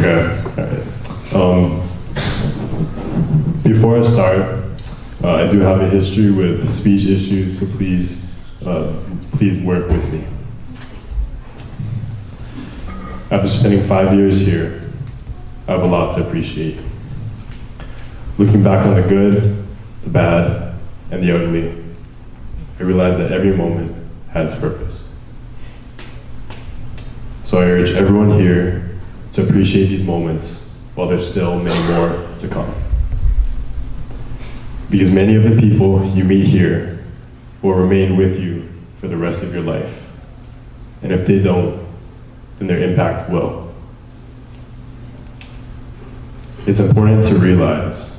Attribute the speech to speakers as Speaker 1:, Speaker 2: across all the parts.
Speaker 1: Okay. Before I start, I do have a history with speech issues, so please work with me. After spending 5 years here, I have a lot to appreciate. Looking back on the good, the bad, and the ugly, I realized that every moment had its purpose. So I urge everyone here to appreciate these moments while there's still many more to come. Because many of the people you meet here will remain with you for the rest of your life. And if they don't, then their impact will. It's important to realize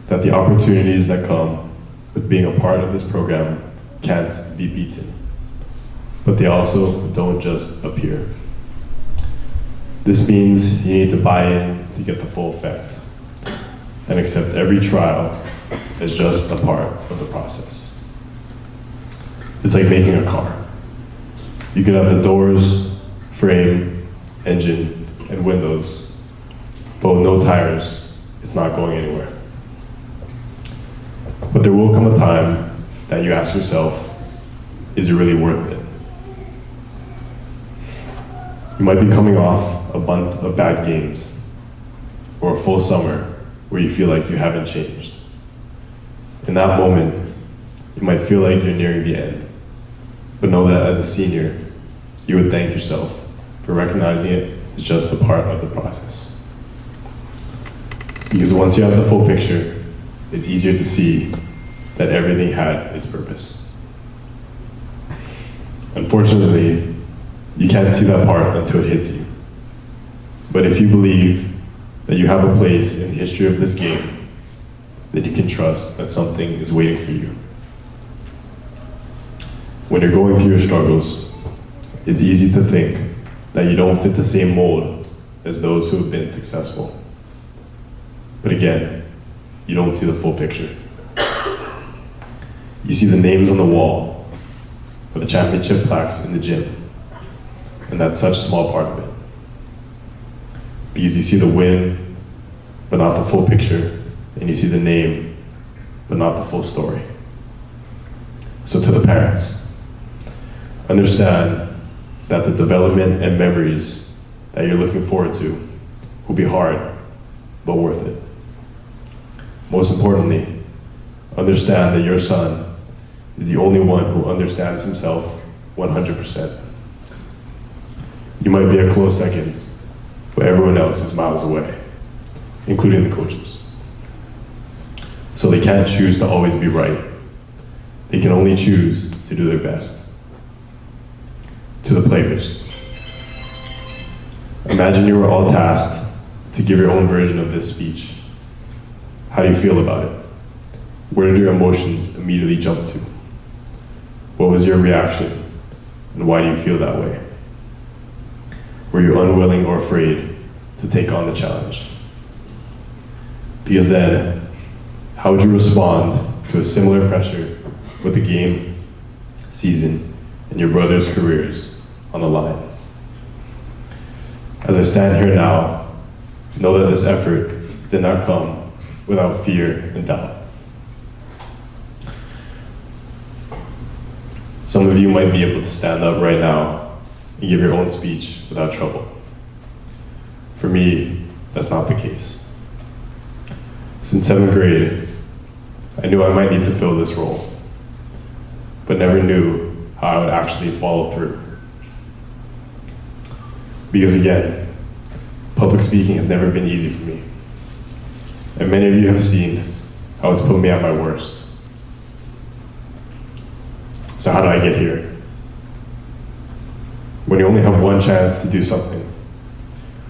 Speaker 1: that the opportunities that come with being a part of this program can't be beaten, but they also don't just appear. This means you need to buy in to get the full effect and accept every trial as just a part of the process. It's like making a car. You could have the doors, frame, engine, and windows, but with no tires, it's not going anywhere. But there will come a time that you ask yourself, is it really worth it? You might be coming off a bunch of bad games or a full summer where you feel like you haven't changed. In that moment, you might feel like you're nearing the end, but know that as a senior, you would thank yourself for recognizing it as just a part of the process. Because once you have the full picture, it's easier to see that everything had its purpose. Unfortunately, you can't see that part until it hits you. But if you believe that you have a place in the history of this game, then you can trust that something is waiting for you. When you're going through your struggles, it's easy to think that you don't fit the same mold as those who have been successful. But again, you don't see the full picture. You see the names on the wall or the championship plaques in the gym, and that's such a small part of it. Because you see the win, but not the full picture, and you see the name, but not the full story. So to the parents, understand that the development and memories that you're looking forward to will be hard, but worth it. Most importantly, understand that your son is the only one who understands himself 100%. You might be a close second, but everyone else is miles away, including the coaches. So they can't choose to always be right. They can only choose to do their best. To the players, imagine you were all tasked to give your own version of this speech. How do you feel about it? Where did your emotions immediately jump to? What was your reaction, and why do you feel that way? Were you unwilling or afraid to take on the challenge? Because then, how would you respond to a similar pressure with the game, season, and your brothers' careers on the line? As I stand here now, know that this effort did not come without fear and doubt. Some of you might be able to stand up right now and give your own speech without trouble. For me, that's not the case. Since 7th grade, I knew I might need to fill this role, but never knew how I would actually follow through. Because again, public speaking has never been easy for me. And many of you have seen how it's put me at my worst. So how did I get here? When you only have one chance to do something,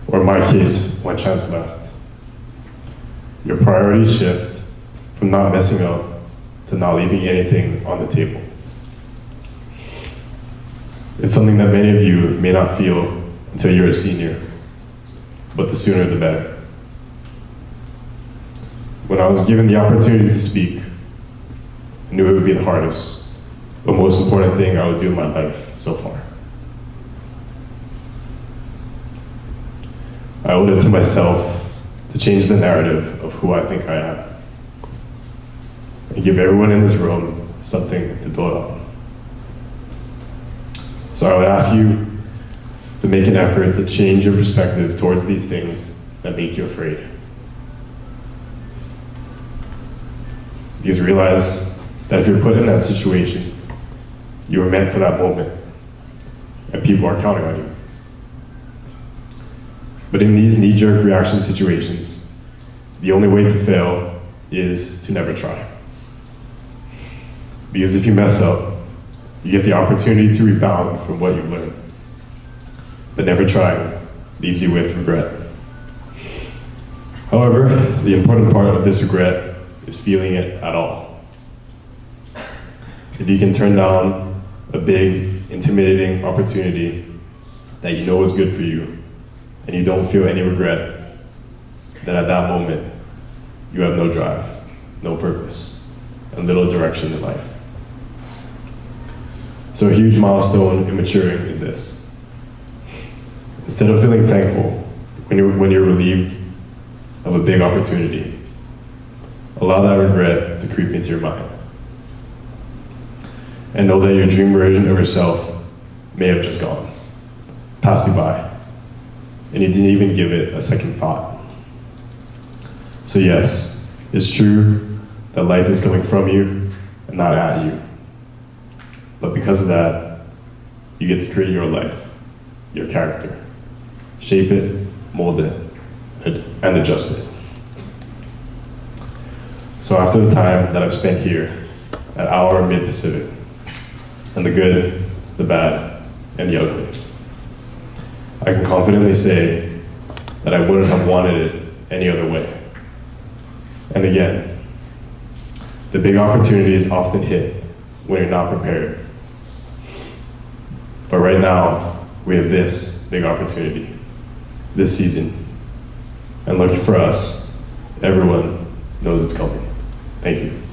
Speaker 1: or in my case, one chance left, your priorities shift from not messing up to not leaving anything on the table. It's something that many of you may not feel until you're a senior, but the sooner the better. When I was given the opportunity to speak, I knew it would be the hardest, but most important thing I would do in my life so far. I owed it to myself to change the narrative of who I think I am, and give everyone in this room something to build on. So I would ask you to make an effort to change your perspective towards these things that make you afraid. Because realize that if you're put in that situation, you were meant for that moment, and people are counting on you. But in these knee-jerk reaction situations, the only way to fail is to never try. Because if you mess up, you get the opportunity to rebound from what you've learned. But never trying leaves you with regret. However, the important part of this regret is feeling it at all. If you can turn down a big, intimidating opportunity that you know is good for you, and you don't feel any regret, then at that moment, you have no drive, no purpose, and little direction in life. So a huge milestone in maturing is this. Instead of feeling thankful when you're relieved of a big opportunity, allow that regret to creep into your mind. And know that your dream version of yourself may have just gone, passed you by, and you didn't even give it a second thought. So yes, it's true that life is coming from you and not at you. But because of that, you get to create your life, your character, shape it, mold it, and adjust it. So after the time that I've spent here at our Mid-Pacific, and the good, the bad, and the ugly, I can confidently say that I wouldn't have wanted it any other way. And again, the big opportunities often hit when you're not prepared. But right now, we have this big opportunity, this season. And lucky for us, everyone knows it's coming. Thank you.